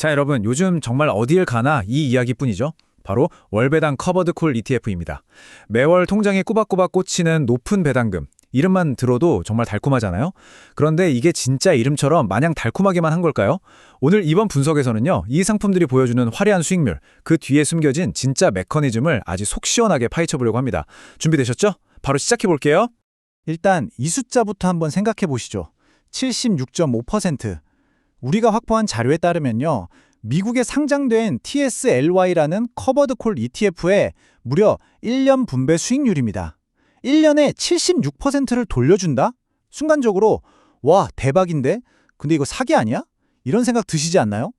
자, 여러분, 요즘 정말 어딜 가나 이 이야기뿐이죠. 바로 월배당 커버드 콜 ETF입니다. 매월 통장에 꾸박꾸박 꽂히는 높은 배당금. 이름만 들어도 정말 달콤하잖아요. 그런데 이게 진짜 이름처럼 마냥 달콤하게만 한 걸까요? 오늘 이번 분석에서는요, 이 상품들이 보여주는 화려한 수익률, 그 뒤에 숨겨진 진짜 메커니즘을 아주 속 시원하게 파헤쳐보려고 합니다. 준비되셨죠? 바로 시작해볼게요. 일단 이 숫자부터 한번 생각해 보시죠. 76.5%. 우리가 확보한 자료에 따르면요. 미국에 상장된 TSLY라는 커버드 콜 ETF의 무려 1년 분배 수익률입니다. 1년에 76%를 돌려준다? 순간적으로 와, 대박인데? 근데 이거 사기 아니야? 이런 생각 드시지 않나요?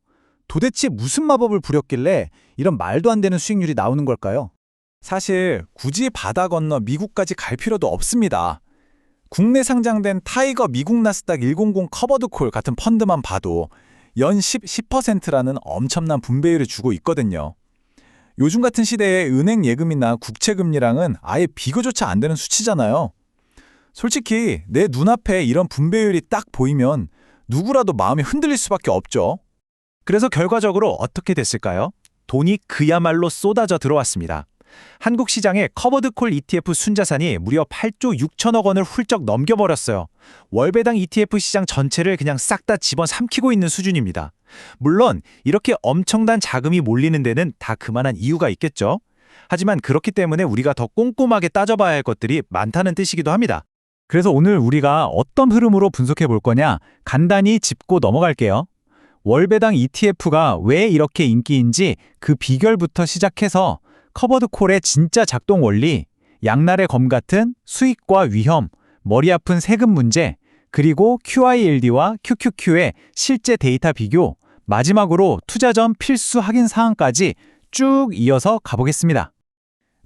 도대체 무슨 마법을 부렸길래 이런 말도 안 되는 수익률이 나오는 걸까요? 사실 굳이 바다 건너 미국까지 갈 필요도 없습니다. 국내 상장된 타이거 미국 나스닥 100 커버드 콜 같은 펀드만 봐도 연 10%라는 엄청난 분배율을 주고 있거든요. 요즘 같은 시대에 은행 예금이나 국채금리랑은 아예 비교조차 안 되는 수치잖아요. 솔직히 내 눈앞에 이런 분배율이 딱 보이면 누구라도 마음이 흔들릴 수밖에 없죠. 그래서 결과적으로 어떻게 됐을까요? 돈이 그야말로 쏟아져 들어왔습니다. 한국 시장의 커버드 콜 ETF 순자산이 무려 8조 6천억 원을 훌쩍 넘겨버렸어요. 월배당 ETF 시장 전체를 그냥 싹 다 집어삼키고 있는 수준입니다. 물론 이렇게 엄청난 자금이 몰리는 데는 다 그만한 이유가 있겠죠. 하지만 그렇기 때문에 우리가 더 꼼꼼하게 따져봐야 할 것들이 많다는 뜻이기도 합니다. 그래서 오늘 우리가 어떤 흐름으로 분석해 볼 거냐, 간단히 짚고 넘어갈게요. 월배당 ETF가 왜 이렇게 인기인지 그 비결부터 시작해서 커버드 콜의 진짜 작동 원리, 양날의 검 같은 수익과 위험, 머리 아픈 세금 문제, 그리고 QILD와 QQQ의 실제 데이터 비교, 마지막으로 투자 전 필수 확인 사항까지 쭉 이어서 가보겠습니다.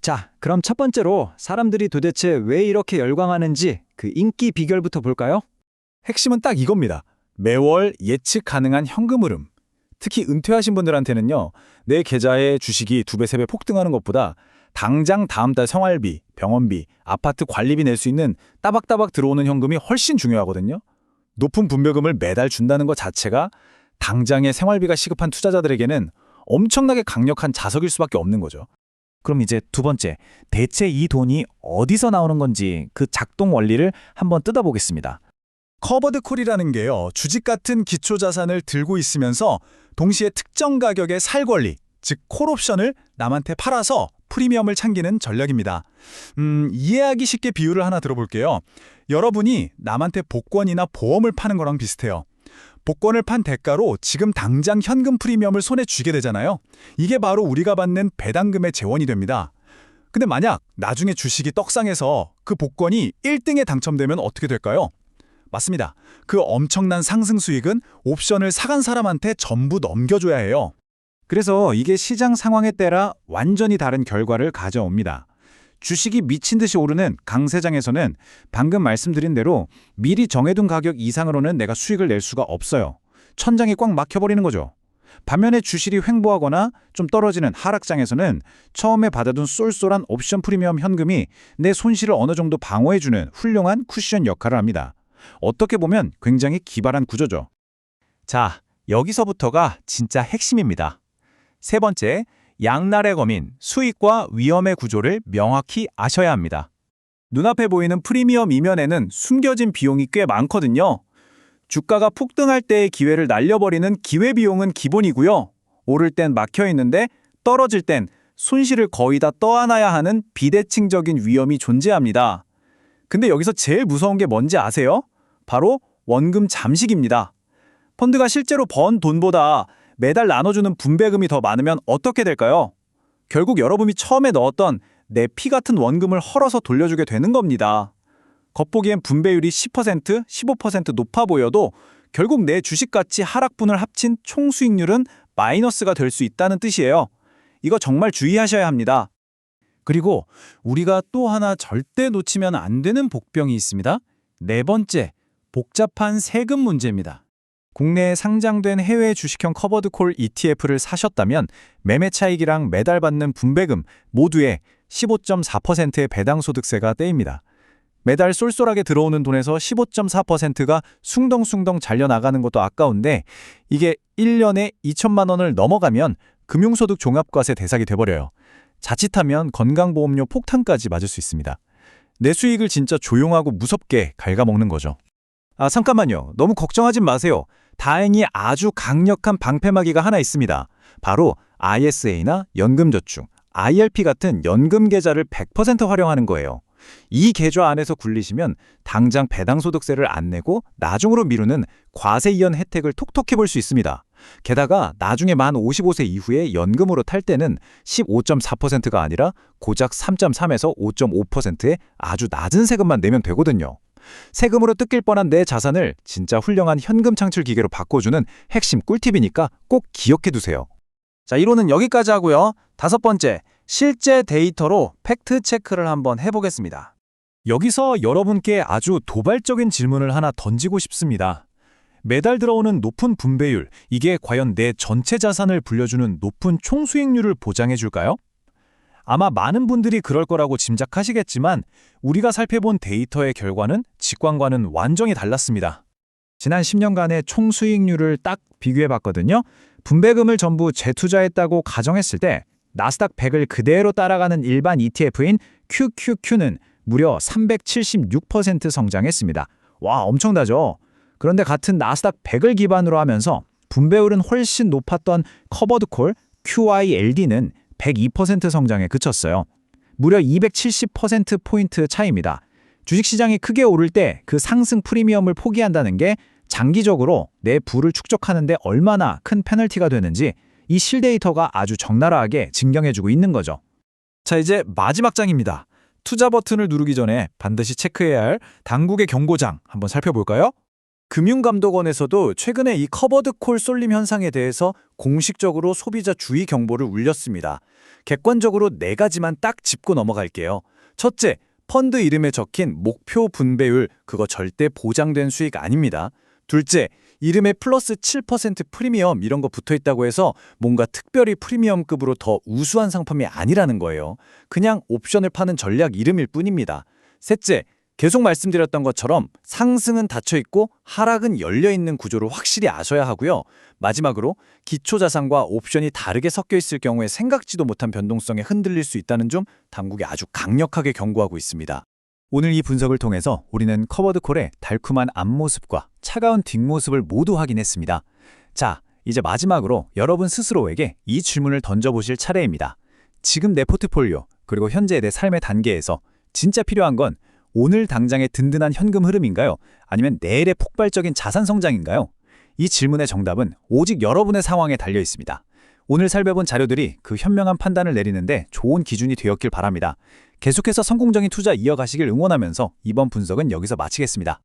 자, 그럼 첫 번째로 사람들이 도대체 왜 이렇게 열광하는지 그 인기 비결부터 볼까요? 핵심은 딱 이겁니다. 매월 예측 가능한 현금 흐름. 특히 은퇴하신 분들한테는요, 내 계좌에 주식이 2배, 3배 폭등하는 것보다 당장 다음 달 생활비, 병원비, 아파트 관리비 낼 수 있는 따박따박 들어오는 현금이 훨씬 중요하거든요. 높은 분배금을 매달 준다는 것 자체가 당장의 생활비가 시급한 투자자들에게는 엄청나게 강력한 자석일 수밖에 없는 거죠. 그럼 이제 두 번째, 대체 이 돈이 어디서 나오는 건지 그 작동 원리를 한번 뜯어보겠습니다. 커버드 콜이라는 게요, 주식 같은 기초 자산을 들고 있으면서 동시에 특정 가격의 살 권리, 즉 콜옵션을 남한테 팔아서 프리미엄을 챙기는 전략입니다. 이해하기 쉽게 비유를 하나 들어볼게요. 여러분이 남한테 복권이나 보험을 파는 거랑 비슷해요. 복권을 판 대가로 지금 당장 현금 프리미엄을 손에 쥐게 되잖아요. 이게 바로 우리가 받는 배당금의 재원이 됩니다. 근데 만약 나중에 주식이 떡상해서 그 복권이 1등에 당첨되면 어떻게 될까요? 맞습니다. 그 엄청난 상승 수익은 옵션을 사간 사람한테 전부 넘겨줘야 해요. 그래서 이게 시장 상황에 따라 완전히 다른 결과를 가져옵니다. 주식이 미친 듯이 오르는 강세장에서는 방금 말씀드린 대로 미리 정해둔 가격 이상으로는 내가 수익을 낼 수가 없어요. 천장이 꽉 막혀버리는 거죠. 반면에 주식이 횡보하거나 좀 떨어지는 하락장에서는 처음에 받아둔 쏠쏠한 옵션 프리미엄 현금이 내 손실을 어느 정도 방어해주는 훌륭한 쿠션 역할을 합니다. 어떻게 보면 굉장히 기발한 구조죠. 자, 여기서부터가 진짜 핵심입니다. 세 번째, 양날의 검인 수익과 위험의 구조를 명확히 아셔야 합니다. 눈앞에 보이는 프리미엄 이면에는 숨겨진 비용이 꽤 많거든요. 주가가 폭등할 때의 기회를 날려버리는 기회비용은 기본이고요. 오를 땐 막혀있는데 떨어질 땐 손실을 거의 다 떠안아야 하는 비대칭적인 위험이 존재합니다. 근데 여기서 제일 무서운 게 뭔지 아세요? 바로 원금 잠식입니다. 펀드가 실제로 번 돈보다 매달 나눠주는 분배금이 더 많으면 어떻게 될까요? 결국 여러분이 처음에 넣었던 내 피 같은 원금을 헐어서 돌려주게 되는 겁니다. 겉보기엔 분배율이 10%, 15% 높아 보여도 결국 내 주식가치 하락분을 합친 총 수익률은 마이너스가 될 수 있다는 뜻이에요. 이거 정말 주의하셔야 합니다. 그리고 우리가 또 하나 절대 놓치면 안 되는 복병이 있습니다. 네 번째, 복잡한 세금 문제입니다. 국내에 상장된 해외 주식형 커버드 콜 ETF를 사셨다면 매매 차익이랑 매달 받는 분배금 모두에 15.4%의 배당소득세가 떼입니다. 매달 쏠쏠하게 들어오는 돈에서 15.4%가 숭덩숭덩 잘려나가는 것도 아까운데 이게 1년에 2천만 원을 넘어가면 금융소득 종합과세 대상이 돼버려요. 자칫하면 건강보험료 폭탄까지 맞을 수 있습니다. 내 수익을 진짜 조용하고 무섭게 갉아먹는 거죠. 아, 잠깐만요. 너무 걱정하지 마세요. 다행히 아주 강력한 방패막이가 하나 있습니다. 바로 ISA나 연금저축, IRP 같은 연금 계좌를 100% 활용하는 거예요. 이 계좌 안에서 굴리시면 당장 배당소득세를 안 내고 나중으로 미루는 과세 이연 혜택을 톡톡히 볼 수 있습니다. 게다가 나중에 만 55세 이후에 연금으로 탈 때는 15.4%가 아니라 고작 3.3에서 5.5%의 아주 낮은 세금만 내면 되거든요. 세금으로 뜯길 뻔한 내 자산을 진짜 훌륭한 현금 창출 기계로 바꿔주는 핵심 꿀팁이니까 꼭 기억해 두세요. 자, 이론은 여기까지 하고요. 5번째, 실제 데이터로 팩트 체크를 한번 해보겠습니다. 여기서 여러분께 아주 도발적인 질문을 하나 던지고 싶습니다. 매달 들어오는 높은 분배율, 이게 과연 내 전체 자산을 불려주는 높은 총수익률을 보장해 줄까요? 아마 많은 분들이 그럴 거라고 짐작하시겠지만 우리가 살펴본 데이터의 결과는 직관과는 완전히 달랐습니다. 지난 10년간의 총수익률을 딱 비교해봤거든요. 분배금을 전부 재투자했다고 가정했을 때 나스닥 100을 그대로 따라가는 일반 ETF인 QQQ는 무려 376% 성장했습니다. 와, 엄청나죠? 그런데 같은 나스닥 100을 기반으로 하면서 분배율은 훨씬 높았던 커버드콜 QILD는 102% 성장에 그쳤어요. 무려 270%포인트 차이입니다. 주식시장이 크게 오를 때 그 상승 프리미엄을 포기한다는 게 장기적으로 내 부를 축적하는 데 얼마나 큰 페널티가 되는지 이 실데이터가 아주 적나라하게 증명해주고 있는 거죠. 자, 이제 마지막 장입니다. 투자 버튼을 누르기 전에 반드시 체크해야 할 당국의 경고장 한번 살펴볼까요? 금융감독원에서도 최근에 이 커버드콜 쏠림 현상에 대해서 공식적으로 소비자 주의 경보를 울렸습니다. 객관적으로 4가지만 딱 짚고 넘어갈게요. 첫째, 펀드 이름에 적힌 목표 분배율, 그거 절대 보장된 수익 아닙니다. 둘째, 이름에 플러스 7% 프리미엄 이런 거 붙어 있다고 해서 뭔가 특별히 프리미엄급으로 더 우수한 상품이 아니라는 거예요. 그냥 옵션을 파는 전략 이름일 뿐입니다. 셋째, 계속 말씀드렸던 것처럼 상승은 닫혀 있고 하락은 열려 있는 구조를 확실히 아셔야 하고요. 마지막으로 기초자산과 옵션이 다르게 섞여 있을 경우에 생각지도 못한 변동성에 흔들릴 수 있다는 점 당국이 아주 강력하게 경고하고 있습니다. 오늘 이 분석을 통해서 우리는 커버드콜의 달콤한 앞모습과 차가운 뒷모습을 모두 확인했습니다. 자, 이제 마지막으로 여러분 스스로에게 이 질문을 던져보실 차례입니다. 지금 내 포트폴리오, 그리고 현재 내 삶의 단계에서 진짜 필요한 건 오늘 당장의 든든한 현금 흐름인가요? 아니면 내일의 폭발적인 자산 성장인가요? 이 질문의 정답은 오직 여러분의 상황에 달려 있습니다. 오늘 살펴본 자료들이 그 현명한 판단을 내리는데 좋은 기준이 되었길 바랍니다. 계속해서 성공적인 투자 이어가시길 응원하면서 이번 분석은 여기서 마치겠습니다.